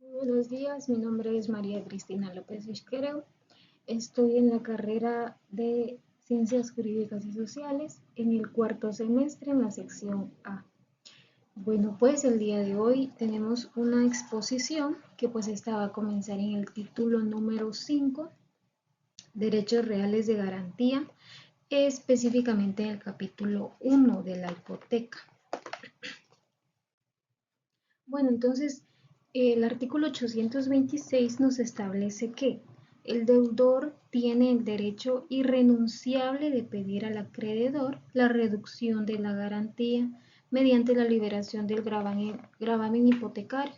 Buenos días, mi nombre es María Cristina López Vizquereo. Estoy en la carrera de Ciencias Jurídicas y Sociales en el cuarto semestre en la sección A. Bueno, pues el día de hoy tenemos una exposición que pues esta va a comenzar en el título número 5, Derechos Reales de Garantía, específicamente en el capítulo 1 de la hipoteca. Bueno, entonces el artículo 826 nos establece que el deudor tiene el derecho irrenunciable de pedir al acreedor la reducción de la garantía mediante la liberación del gravamen hipotecario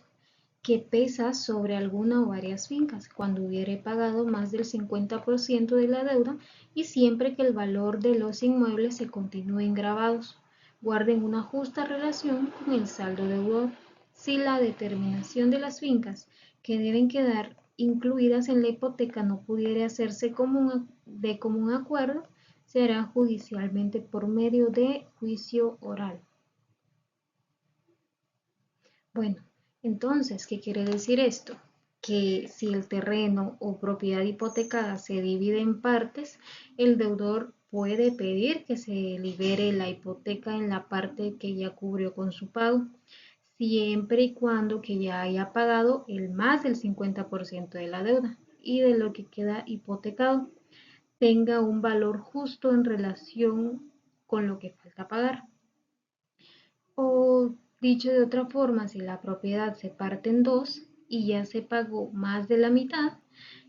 que pesa sobre alguna o varias fincas cuando hubiere pagado más del 50% de la deuda y siempre que el valor de los inmuebles se continúen gravados, guarden una justa relación con el saldo deudor. Si la determinación de las fincas que deben quedar incluidas en la hipoteca no pudiera hacerse de común acuerdo, se hará judicialmente por medio de juicio oral. Bueno, entonces, ¿qué quiere decir esto? Que si el terreno o propiedad hipotecada se divide en partes, el deudor puede pedir que se libere la hipoteca en la parte que ya cubrió con su pago, siempre y cuando que ya haya pagado el más del 50% de la deuda y de lo que queda hipotecado tenga un valor justo en relación con lo que falta pagar. O dicho de otra forma, si la propiedad se parte en dos y ya se pagó más de la mitad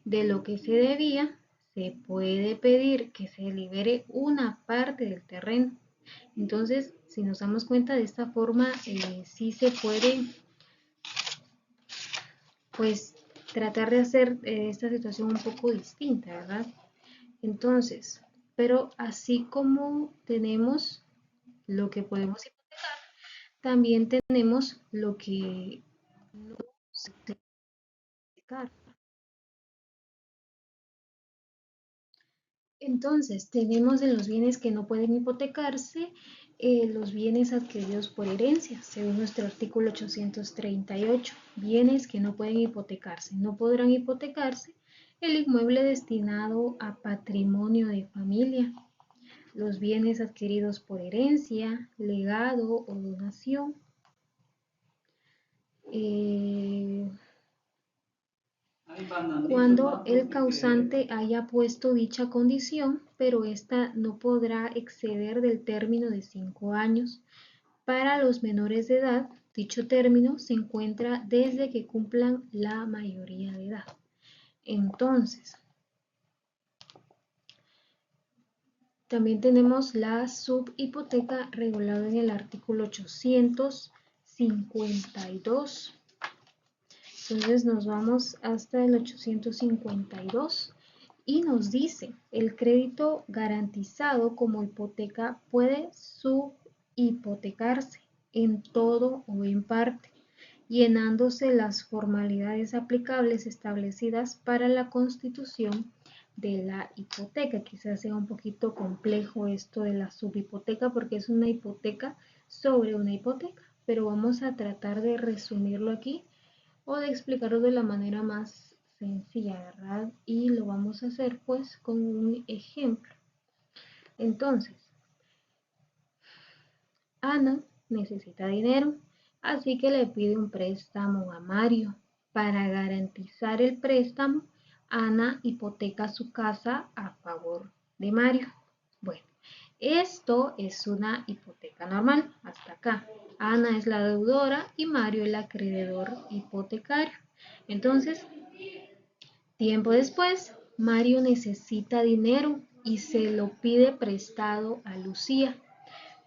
de lo que se debía, se puede pedir que se libere una parte del terreno. Entonces, si nos damos cuenta de esta forma, sí se puede, pues, tratar de hacer esta situación un poco distinta, ¿verdad? Entonces, pero así como tenemos lo que podemos hipotecar, también tenemos lo que no se puede hipotecar. Entonces, tenemos en los bienes que no pueden hipotecarse, los bienes adquiridos por herencia, según nuestro artículo 838. Bienes que no pueden hipotecarse. No podrán hipotecarse el inmueble destinado a patrimonio de familia, los bienes adquiridos por herencia, legado o donación, eh, cuando el causante haya puesto dicha condición, pero ésta no podrá exceder del término de 5 años. Para los menores de edad, dicho término se encuentra desde que cumplan la mayoría de edad. Entonces, también tenemos la subhipoteca regulada en el artículo 852. Entonces nos vamos hasta el 852 y nos dice, el crédito garantizado como hipoteca puede subhipotecarse en todo o en parte, llenándose las formalidades aplicables establecidas para la constitución de la hipoteca. Quizás sea un poquito complejo esto de la subhipoteca porque es una hipoteca sobre una hipoteca, pero vamos a tratar de resumirlo aquí o de explicarlo de la manera más sencilla, ¿verdad? Y lo vamos a hacer pues con un ejemplo. Entonces, Ana necesita dinero, así que le pide un préstamo a Mario. Para garantizar el préstamo, Ana hipoteca su casa a favor de Mario. Bueno, esto es una hipoteca normal, hasta acá. Ana es la deudora y Mario el acreedor hipotecario. Entonces, tiempo después, Mario necesita dinero y se lo pide prestado a Lucía.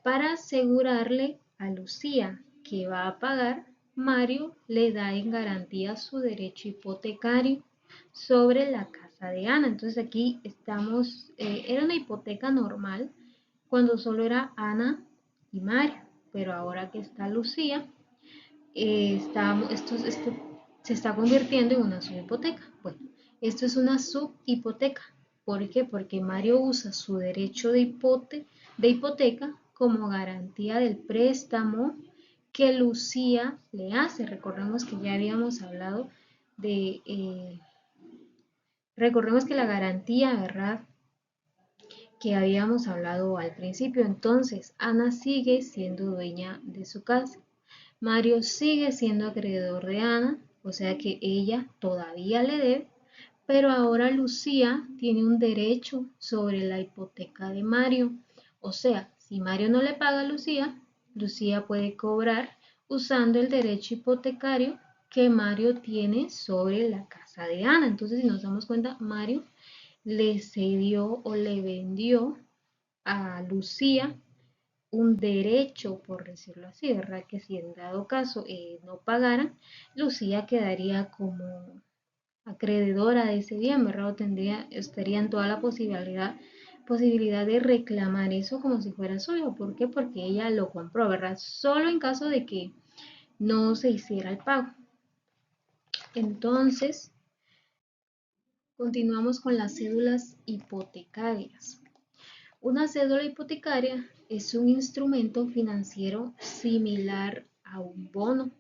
Para asegurarle a Lucía que va a pagar, Mario le da en garantía su derecho hipotecario sobre la casa de Ana. Entonces aquí estamos, era una hipoteca normal cuando solo era Ana y Mario, pero ahora que está Lucía, esto se está convirtiendo en una subhipoteca. Bueno, esto es una subhipoteca. ¿Por qué? Porque Mario usa su derecho de hipoteca como garantía del préstamo que Lucía le hace. Recordemos que ya habíamos hablado de, recordemos que la garantía, ¿verdad? Que habíamos hablado al principio. Entonces, Ana sigue siendo dueña de su casa. Mario sigue siendo acreedor de Ana, o sea que ella todavía le debe, pero ahora Lucía tiene un derecho sobre la hipoteca de Mario. O sea, si Mario no le paga a Lucía, Lucía puede cobrar usando el derecho hipotecario que Mario tiene sobre la casa de Ana. Entonces, si nos damos cuenta, Mario le cedió o le vendió a Lucía un derecho, por decirlo así, ¿verdad? Que si en dado caso no pagaran, Lucía quedaría como acreedora de ese bien, ¿verdad? O estaría en toda la posibilidad de reclamar eso como si fuera suyo. ¿Por qué? Porque ella lo compró, ¿verdad? Solo en caso de que no se hiciera el pago. Entonces, continuamos con las cédulas hipotecarias. Una cédula hipotecaria es un instrumento financiero similar a un bono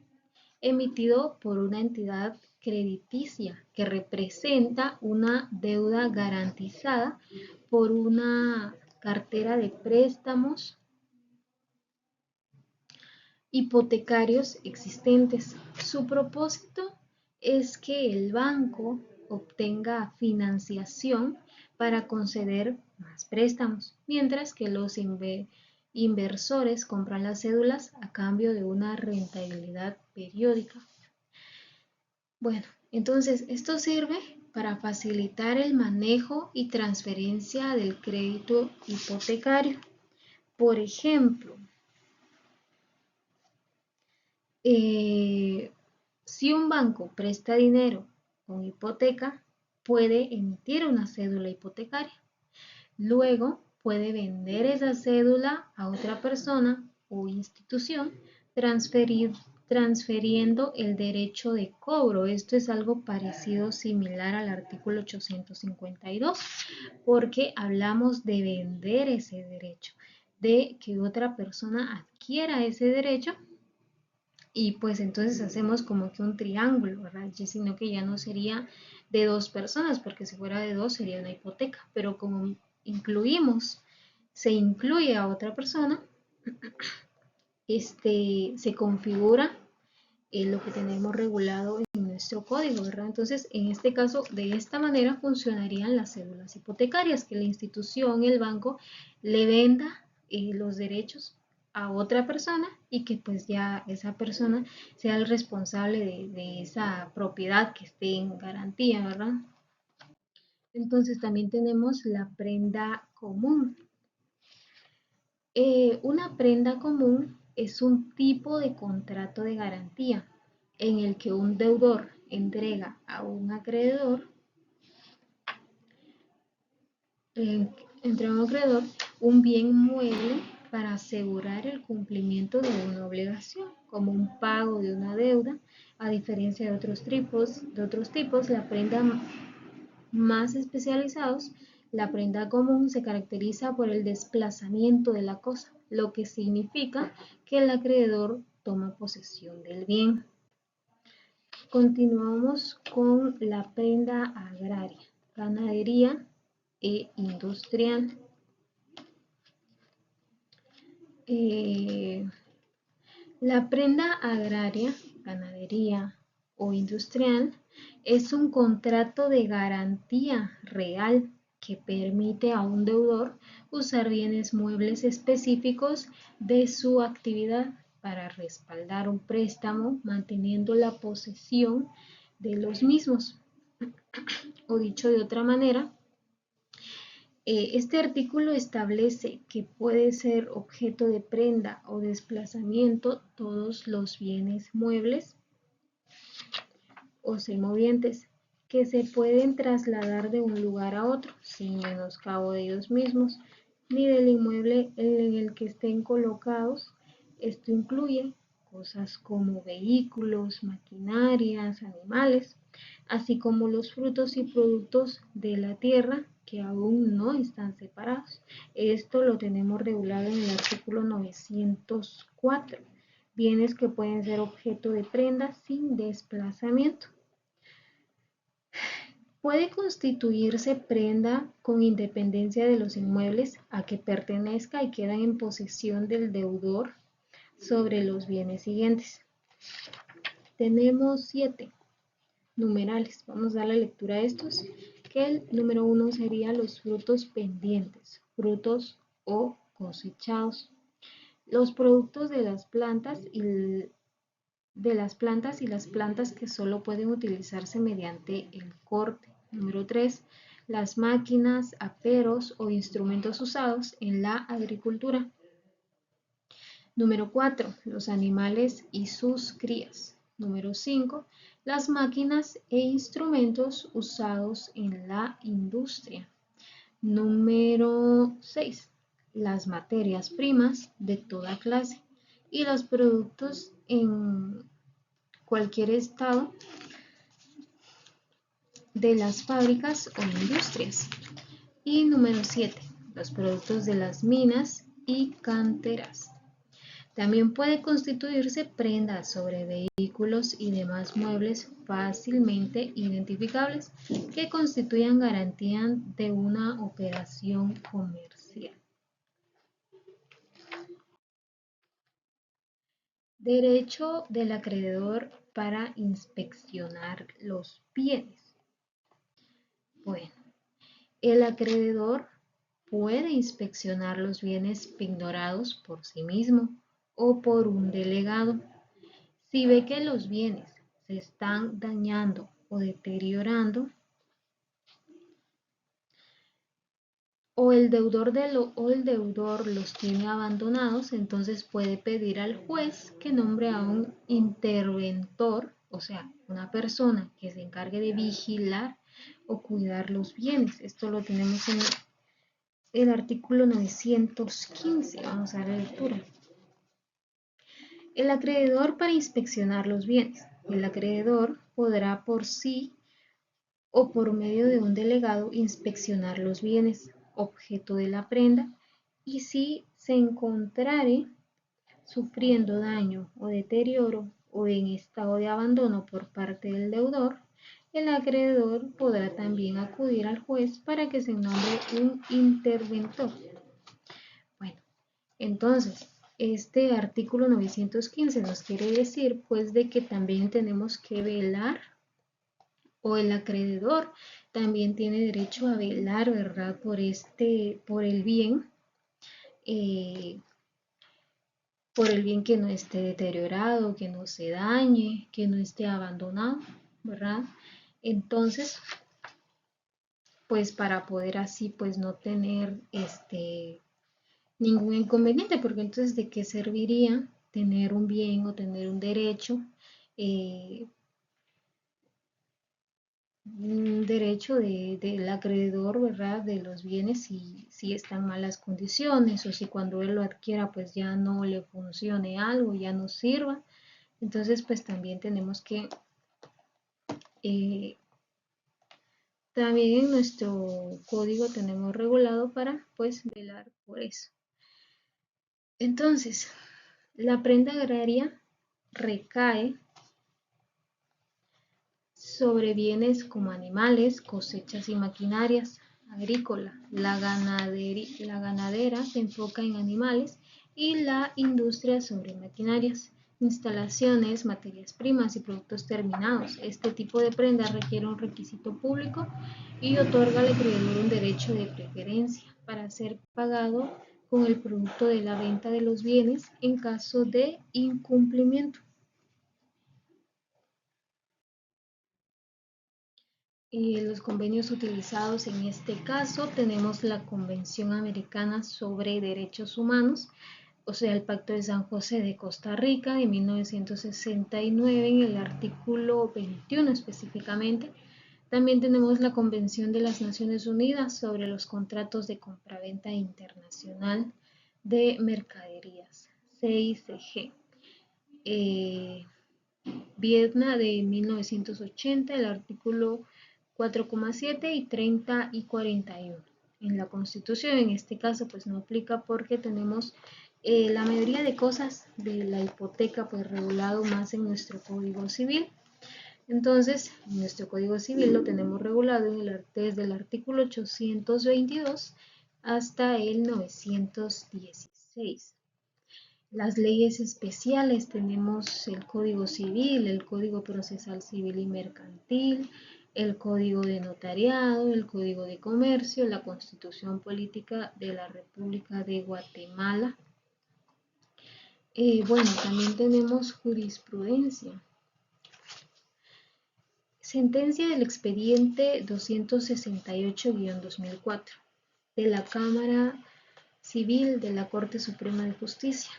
emitido por una entidad crediticia que representa una deuda garantizada por una cartera de préstamos hipotecarios existentes. Su propósito es que el banco obtenga financiación para conceder más préstamos, mientras que los inversores compran las cédulas a cambio de una rentabilidad periódica. Bueno, entonces esto sirve para facilitar el manejo y transferencia del crédito hipotecario. Por ejemplo, si un banco presta dinero con hipoteca, puede emitir una cédula hipotecaria. Luego puede vender esa cédula a otra persona o institución, transfiriendo el derecho de cobro. Esto es algo parecido, similar al artículo 852, porque hablamos de vender ese derecho, de que otra persona adquiera ese derecho y pues entonces hacemos como que un triángulo, ¿verdad? Sino que ya no sería de dos personas, porque si fuera de dos sería una hipoteca, pero como se incluye a otra persona, se configura lo que tenemos regulado en nuestro código, ¿verdad? Entonces, en este caso, de esta manera funcionarían las cédulas hipotecarias, que la institución, el banco, le venda los derechos a otra persona y que pues ya esa persona sea el responsable de esa propiedad que esté en garantía, ¿verdad? Entonces también tenemos la prenda común. Una prenda común es un tipo de contrato de garantía en el que un deudor entrega a un acreedor, un bien mueble para asegurar el cumplimiento de una obligación, como un pago de una deuda. A diferencia de otros tipos, la prenda más especializados, la prenda común se caracteriza por el desplazamiento de la cosa, lo que significa que el acreedor toma posesión del bien. Continuamos con la prenda agraria, ganadería e industrial. La prenda agraria, ganadería o industrial es un contrato de garantía real que permite a un deudor usar bienes muebles específicos de su actividad para respaldar un préstamo, manteniendo la posesión de los mismos. O dicho de otra manera, este artículo establece que puede ser objeto de prenda o desplazamiento todos los bienes muebles o semovientes que se pueden trasladar de un lugar a otro sin menoscabo de ellos mismos ni del inmueble en el que estén colocados. Esto incluye cosas como vehículos, maquinarias, animales, así como los frutos y productos de la tierra que aún no están separados. Esto lo tenemos regulado en el artículo 904. bienes que pueden ser objeto de prenda sin desplazamiento. Puede constituirse prenda con independencia de los inmuebles a que pertenezca y quedan en posesión del deudor sobre los bienes siguientes. Tenemos 7 numerales. Vamos a dar la lectura a estos, que el número 1 sería los frutos pendientes, frutos o cosechados. Los productos de las plantas y las plantas que solo pueden utilizarse mediante el corte. Número 3. Las máquinas, aperos o instrumentos usados en la agricultura. Número 4. Los animales y sus crías. Número 5. Las máquinas e instrumentos usados en la industria. Número 6. Las materias primas de toda clase y los productos en cualquier estado de las fábricas o industrias. Y número 7. Los productos de las minas y canteras. También puede constituirse prendas sobre vehículos y demás muebles fácilmente identificables que constituyan garantía de una operación comercial. Derecho del acreedor para inspeccionar los bienes. Bueno, el acreedor puede inspeccionar los bienes pignorados por sí mismo o por un delegado. Si ve que los bienes se están dañando o deteriorando, o el deudor los tiene abandonados, entonces puede pedir al juez que nombre a un interventor, o sea, una persona que se encargue de vigilar o cuidar los bienes. Esto lo tenemos en el artículo 915. Vamos a dar la lectura. El acreedor para inspeccionar los bienes. El acreedor podrá por sí o por medio de un delegado inspeccionar los bienes objeto de la prenda y si se encontrare sufriendo daño o deterioro o en estado de abandono por parte del deudor, el acreedor podrá también acudir al juez para que se nombre un interventor. Bueno, entonces, este artículo 915 nos quiere decir pues de que también tenemos que velar, o el acreedor también tiene derecho a velar, ¿verdad? Por el bien, que no esté deteriorado, que no se dañe, que no esté abandonado, ¿verdad? Entonces, pues para poder así pues no tener ningún inconveniente, porque entonces ¿de qué serviría tener un bien o tener un derecho? Un derecho del acreedor, ¿verdad? De los bienes si están en malas condiciones o si cuando él lo adquiera pues ya no le funcione algo, ya no sirva. Entonces pues también tenemos que también en nuestro código tenemos regulado para pues velar por eso. Entonces, la prenda agraria recae sobre bienes como animales, cosechas y maquinarias agrícola. La ganadera se enfoca en animales y la industria sobre maquinarias, instalaciones, materias primas y productos terminados. Este tipo de prenda requiere un requisito público y otorga al acreedor un derecho de preferencia para ser pagado con el producto de la venta de los bienes en caso de incumplimiento. Los convenios utilizados en este caso tenemos la Convención Americana sobre Derechos Humanos, o sea, el Pacto de San José de Costa Rica de 1969 en el artículo 21 específicamente. También tenemos la Convención de las Naciones Unidas sobre los contratos de compraventa internacional de mercaderías, CICG. Vietnam de 1980, el artículo 4,7 y 30 y 41. En la Constitución, en este caso, pues no aplica porque tenemos La mayoría de cosas de la hipoteca pues regulado más en nuestro Código Civil. Entonces, nuestro Código Civil lo tenemos regulado desde el artículo 822 hasta el 916. Las leyes especiales tenemos el Código Civil, el Código Procesal Civil y Mercantil, el Código de Notariado, el Código de Comercio, la Constitución Política de la República de Guatemala. Bueno, también tenemos jurisprudencia. Sentencia del expediente 268-2004 de la Cámara Civil de la Corte Suprema de Justicia.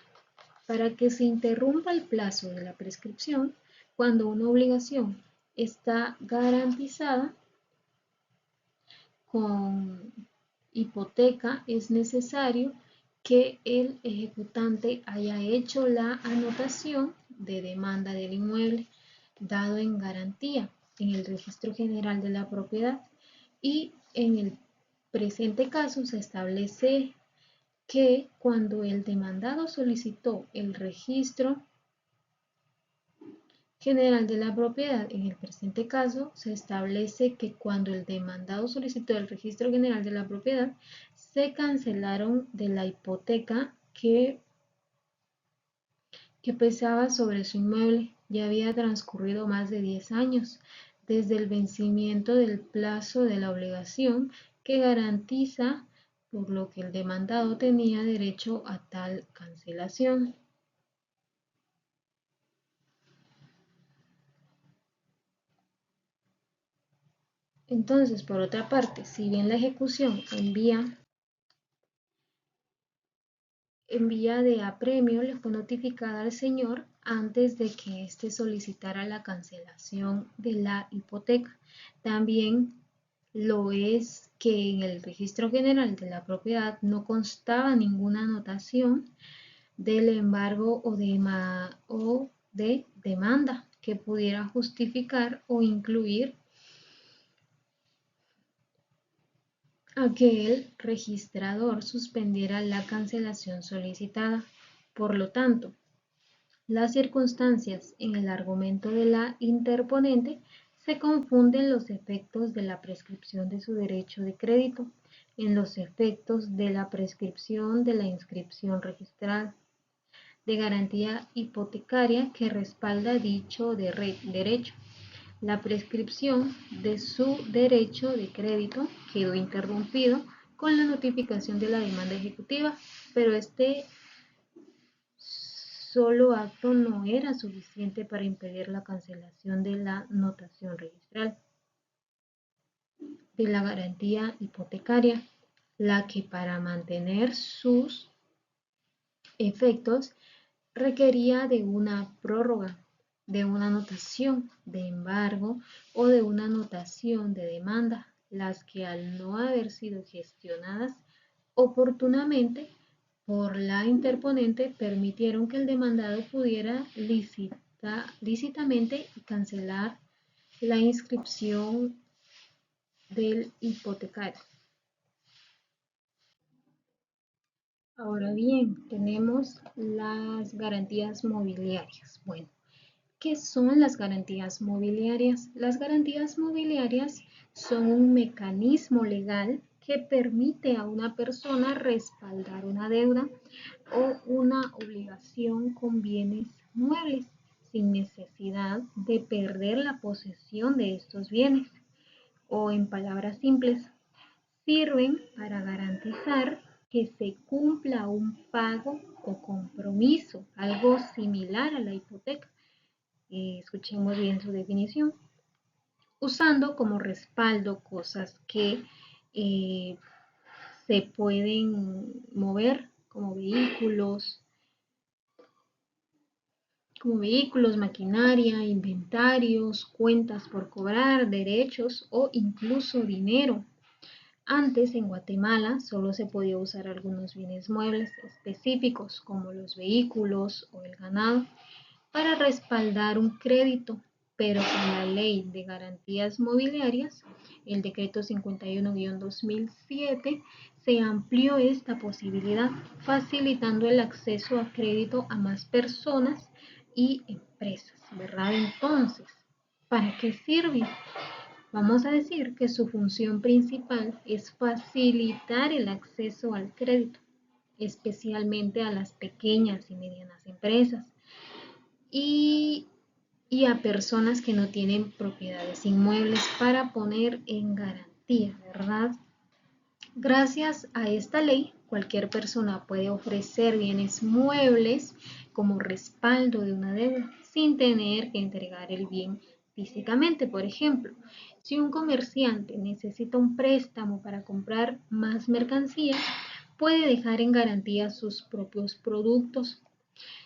Para que se interrumpa el plazo de la prescripción, cuando una obligación está garantizada con hipoteca, es necesario que el ejecutante haya hecho la anotación de demanda del inmueble dado en garantía en el Registro General de la Propiedad, y en el presente caso se establece que cuando el demandado solicitó el Registro General de la Propiedad, en el presente caso se establece que cuando el demandado solicitó el Registro General de la Propiedad, se cancelaron de la hipoteca que pesaba sobre su inmueble. Ya había transcurrido más de 10 años desde el vencimiento del plazo de la obligación que garantiza, por lo que el demandado tenía derecho a tal cancelación. Entonces, por otra parte, si bien la ejecución en vía de apremio le fue notificada al señor antes de que éste solicitara la cancelación de la hipoteca, también lo es que en el Registro General de la Propiedad no constaba ninguna anotación del embargo o de demanda que pudiera justificar o incluir a que el registrador suspendiera la cancelación solicitada. Por lo tanto, las circunstancias en el argumento de la interponente se confunden los efectos de la prescripción de su derecho de crédito en los efectos de la prescripción de la inscripción registral de garantía hipotecaria que respalda dicho derecho. La prescripción de su derecho de crédito quedó interrumpido con la notificación de la demanda ejecutiva, pero este solo acto no era suficiente para impedir la cancelación de la notación registral de la garantía hipotecaria, la que para mantener sus efectos requería de una prórroga, de una anotación de embargo o de una anotación de demanda, las que al no haber sido gestionadas oportunamente por la interponente permitieron que el demandado pudiera lícitamente cancelar la inscripción del hipotecario. Ahora bien, tenemos las garantías mobiliarias. Bueno, ¿qué son las garantías mobiliarias? Las garantías mobiliarias son un mecanismo legal que permite a una persona respaldar una deuda o una obligación con bienes muebles sin necesidad de perder la posesión de estos bienes, o en palabras simples, sirven para garantizar que se cumpla un pago o compromiso, algo similar a la hipoteca. Escuchemos bien su definición, usando como respaldo cosas que eh, se pueden mover como vehículos, maquinaria, inventarios, cuentas por cobrar, derechos o incluso dinero. Antes en Guatemala solo se podía usar algunos bienes muebles específicos como los vehículos o el ganado para respaldar un crédito, pero con la Ley de Garantías Mobiliarias, el decreto 51-2007, se amplió esta posibilidad, facilitando el acceso a crédito a más personas y empresas, ¿verdad? Entonces, ¿para qué sirve? Vamos a decir que su función principal es facilitar el acceso al crédito, especialmente a las pequeñas y medianas empresas y, y a personas que no tienen propiedades inmuebles para poner en garantía, ¿verdad? Gracias a esta ley, cualquier persona puede ofrecer bienes muebles como respaldo de una deuda sin tener que entregar el bien físicamente. Por ejemplo, si un comerciante necesita un préstamo para comprar más mercancía, puede dejar en garantía sus propios productos,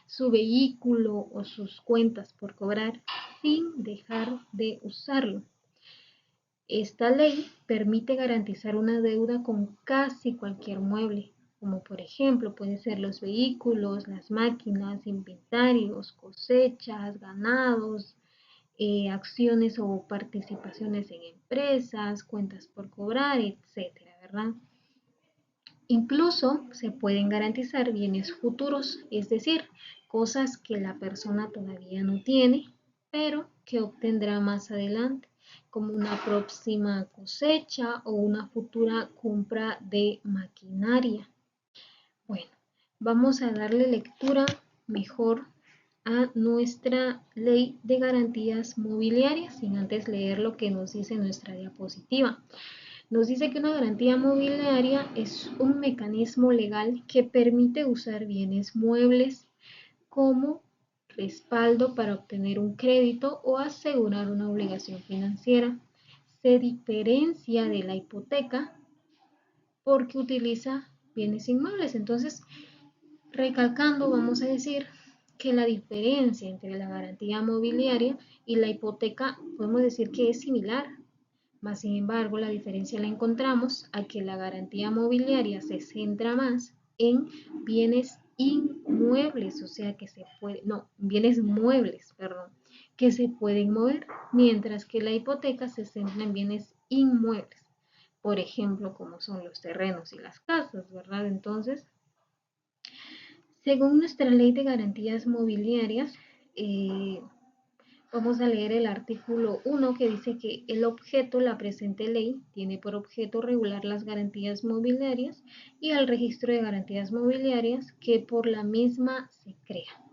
su vehículo o sus cuentas por cobrar sin dejar de usarlo. Esta ley permite garantizar una deuda con casi cualquier mueble, como por ejemplo pueden ser los vehículos, las máquinas, inventarios, cosechas, ganados, acciones o participaciones en empresas, cuentas por cobrar, etcétera, ¿verdad? Incluso se pueden garantizar bienes futuros, es decir, cosas que la persona todavía no tiene, pero que obtendrá más adelante, como una próxima cosecha o una futura compra de maquinaria. Bueno, vamos a darle lectura mejor a nuestra ley de garantías mobiliarias, sin antes leer lo que nos dice nuestra diapositiva. Nos dice que una garantía mobiliaria es un mecanismo legal que permite usar bienes muebles como respaldo para obtener un crédito o asegurar una obligación financiera. Se diferencia de la hipoteca porque utiliza bienes inmuebles. Entonces, recalcando, vamos a decir que la diferencia entre la garantía mobiliaria y la hipoteca podemos decir que es similar. Mas, sin embargo, la diferencia la encontramos a que la garantía mobiliaria se centra más en bienes inmuebles, o sea que se puede, no, bienes muebles, perdón, que se pueden mover, mientras que la hipoteca se centra en bienes inmuebles, por ejemplo, como son los terrenos y las casas, ¿verdad? Entonces, según nuestra ley de garantías mobiliarias, vamos a leer el artículo 1 que dice que el objeto, la presente ley, tiene por objeto regular las garantías mobiliarias y el registro de garantías mobiliarias que por la misma se crea.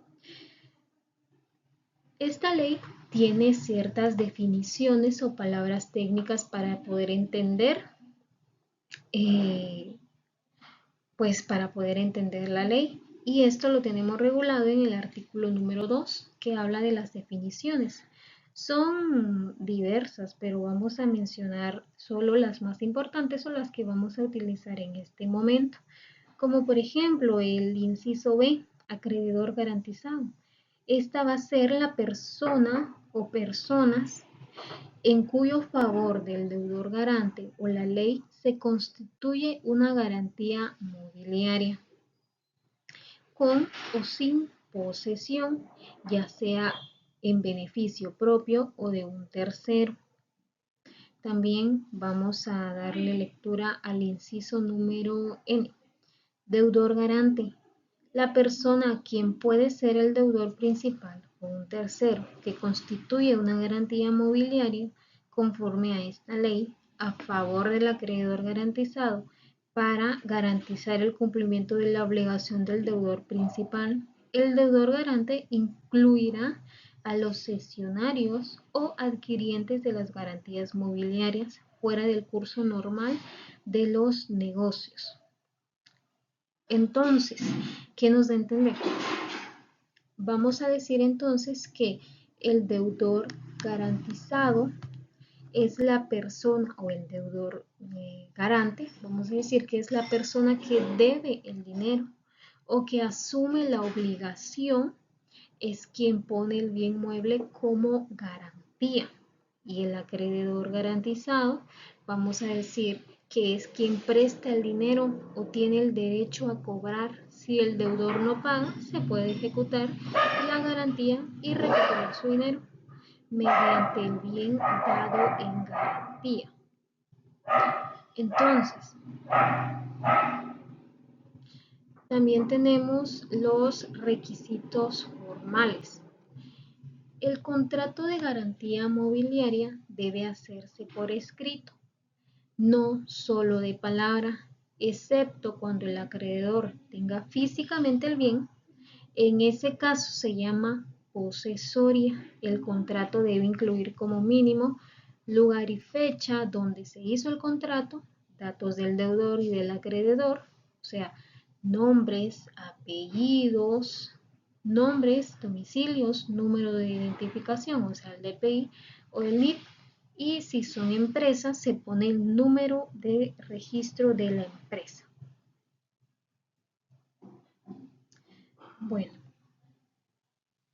Esta ley tiene ciertas definiciones o palabras técnicas para poder entender, para poder entender la ley. Y esto lo tenemos regulado en el artículo número 2, que habla de las definiciones. Son diversas, pero vamos a mencionar solo las más importantes o las que vamos a utilizar en este momento. Como por ejemplo el inciso B, acreedor garantizado. Esta va a ser la persona o personas en cuyo favor del deudor garante o la ley se constituye una garantía mobiliaria, con o sin posesión, ya sea en beneficio propio o de un tercero. También vamos a darle lectura al inciso número N. Deudor garante. La persona a quien puede ser el deudor principal o un tercero que constituye una garantía mobiliaria conforme a esta ley a favor del acreedor garantizado para garantizar el cumplimiento de la obligación del deudor principal. El deudor garante incluirá a los cesionarios o adquirientes de las garantías mobiliarias fuera del curso normal de los negocios. Entonces, ¿qué nos da a entender? Vamos a decir entonces que el deudor garantizado es la persona o el deudor garante, vamos a decir que es la persona que debe el dinero o que asume la obligación, es quien pone el bien mueble como garantía. Y el acreedor garantizado, vamos a decir que es quien presta el dinero o tiene el derecho a cobrar. Si el deudor no paga, se puede ejecutar la garantía y recuperar su dinero mediante el bien dado en garantía. Entonces, también tenemos los requisitos formales. El contrato de garantía mobiliaria debe hacerse por escrito, no solo de palabra, excepto cuando el acreedor tenga físicamente el bien. En ese caso se llama posesoria. El contrato debe incluir como mínimo lugar y fecha donde se hizo el contrato, datos del deudor y del acreedor, o sea, nombres, apellidos, nombres, domicilios, número de identificación, o sea, el DPI o el NIF, y si son empresas se pone el número de registro de la empresa. Bueno,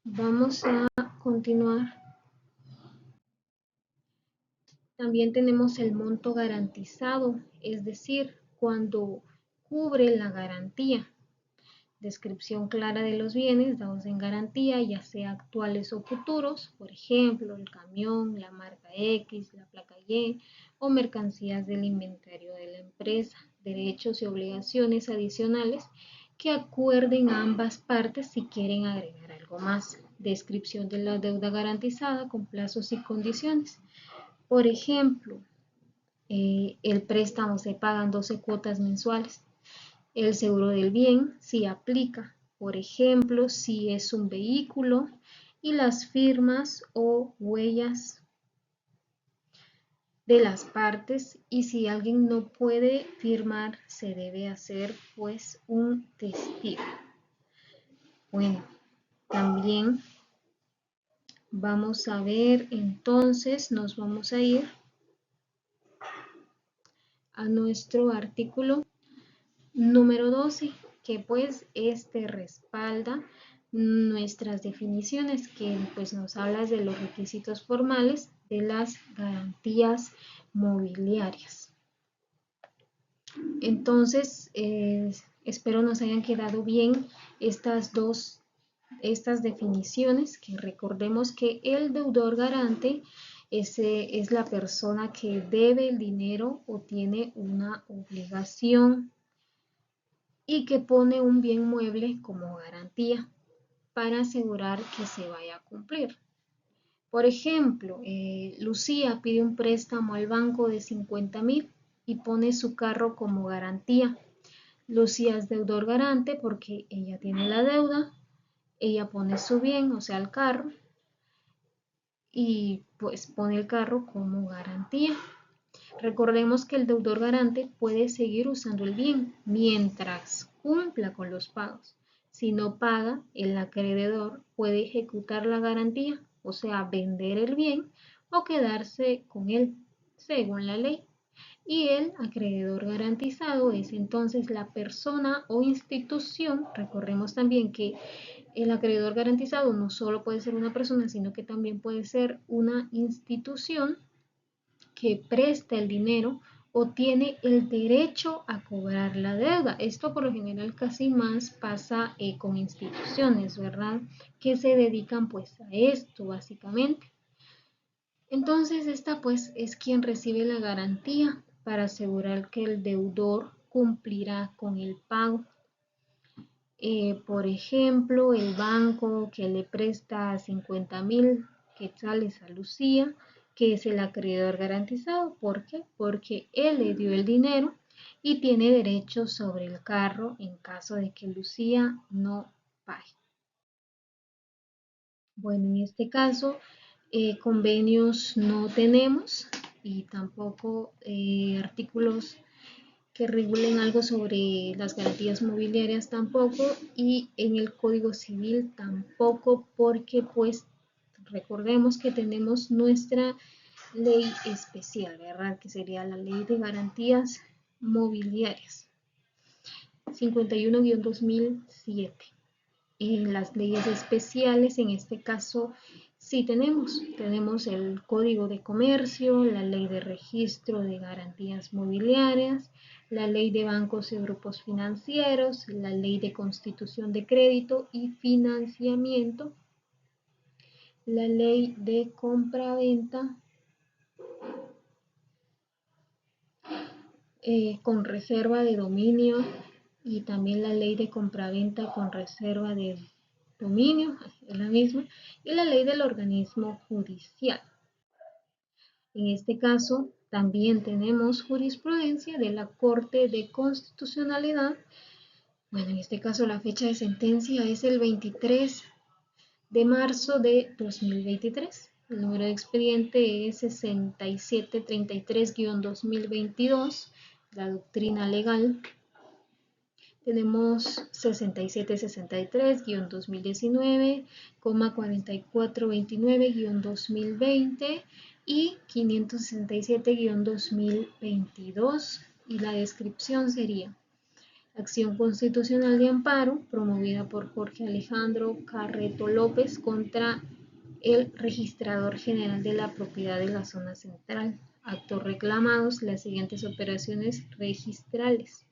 vamos a continuar. También tenemos el monto garantizado, es decir, cuando cubre la garantía. Descripción clara de los bienes dados en garantía, ya sea actuales o futuros, por ejemplo, el camión, la marca X, la placa Y o mercancías del inventario de la empresa, derechos y obligaciones adicionales que acuerden a ambas partes si quieren agregar algo más. Descripción de la deuda garantizada con plazos y condiciones. Por ejemplo, el préstamo se paga en 12 cuotas mensuales. El seguro del bien sí aplica, por ejemplo, si es un vehículo, y las firmas o huellas de las partes, y si alguien no puede firmar, se debe hacer pues un testigo. Bueno, también vamos a ver, entonces nos vamos a ir a nuestro artículo número 12, que pues respalda nuestras definiciones, que pues nos habla de los requisitos formales de las garantías mobiliarias. Entonces, espero nos hayan quedado bien estas definiciones, que recordemos que el deudor garante es la persona que debe el dinero o tiene una obligación y que pone un bien mueble como garantía para asegurar que se vaya a cumplir. Por ejemplo, Lucía pide un préstamo al banco de 50,000 y pone su carro como garantía. Lucía es deudor garante porque ella tiene la deuda, ella pone su bien, o sea, el carro, y pues pone el carro como garantía. Recordemos que el deudor garante puede seguir usando el bien mientras cumpla con los pagos. Si no paga, el acreedor puede ejecutar la garantía, o sea, vender el bien o quedarse con él, según la ley. Y el acreedor garantizado es entonces la persona o institución. Recordemos también que el acreedor garantizado no solo puede ser una persona, sino que también puede ser una institución que presta el dinero o tiene el derecho a cobrar la deuda. Esto por lo general casi más pasa con instituciones, ¿verdad? Que se dedican pues a esto básicamente. Entonces esta pues es quien recibe la garantía para asegurar que el deudor cumplirá con el pago. Por ejemplo, el banco que le presta 50,000 quetzales a Lucía, que es el acreedor garantizado. ¿Por qué? Porque él le dio el dinero y tiene derecho sobre el carro en caso de que Lucía no pague. Bueno, en este caso, convenios no tenemos y tampoco artículos que regulen algo sobre las garantías mobiliarias tampoco, y en el Código Civil tampoco, porque pues recordemos que tenemos nuestra ley especial, ¿verdad? Que sería la Ley de Garantías Mobiliarias 51-2007. En las leyes especiales, en este caso, sí tenemos el Código de Comercio, la Ley de Registro de Garantías Mobiliarias, la Ley de Bancos y Grupos Financieros, la Ley de Constitución de Crédito y Financiamiento, la Ley de Compra-Venta con reserva de dominio y también la ley de compraventa con reserva de dominio, es la misma, y la ley del organismo judicial. En este caso, también tenemos jurisprudencia de la Corte de Constitucionalidad. Bueno, en este caso la fecha de sentencia es el 23 de marzo de 2023. El número de expediente es 6733-2022. La doctrina legal tenemos 6763-2019, 4429-2020 y 567-2022. Y la descripción sería: acción constitucional de amparo promovida por Jorge Alejandro Carreto López contra el Registrador General de la Propiedad de la Zona Central. Actos reclamados: las siguientes operaciones registrales: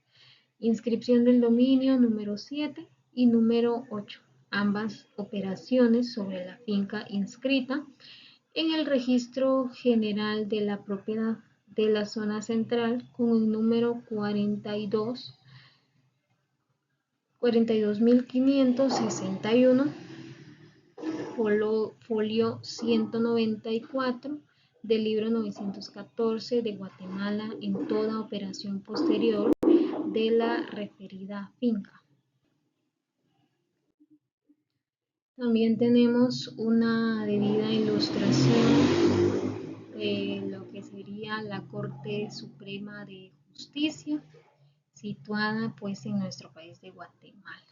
inscripción del dominio número 7 y número 8, ambas operaciones sobre la finca inscrita en el Registro General de la Propiedad de la Zona Central con el número 42.561, folio 194 del libro 914 de Guatemala, en toda operación posterior de la referida finca. También tenemos una debida ilustración de lo que sería la Corte Suprema de Justicia, situada pues en nuestro país de Guatemala.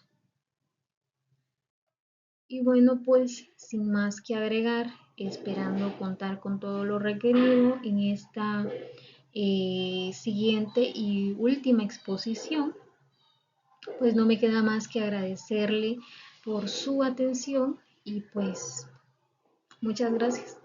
Y bueno, pues sin más que agregar, esperando contar con todo lo requerido en esta siguiente y última exposición, pues no me queda más que agradecerle por su atención y pues muchas gracias.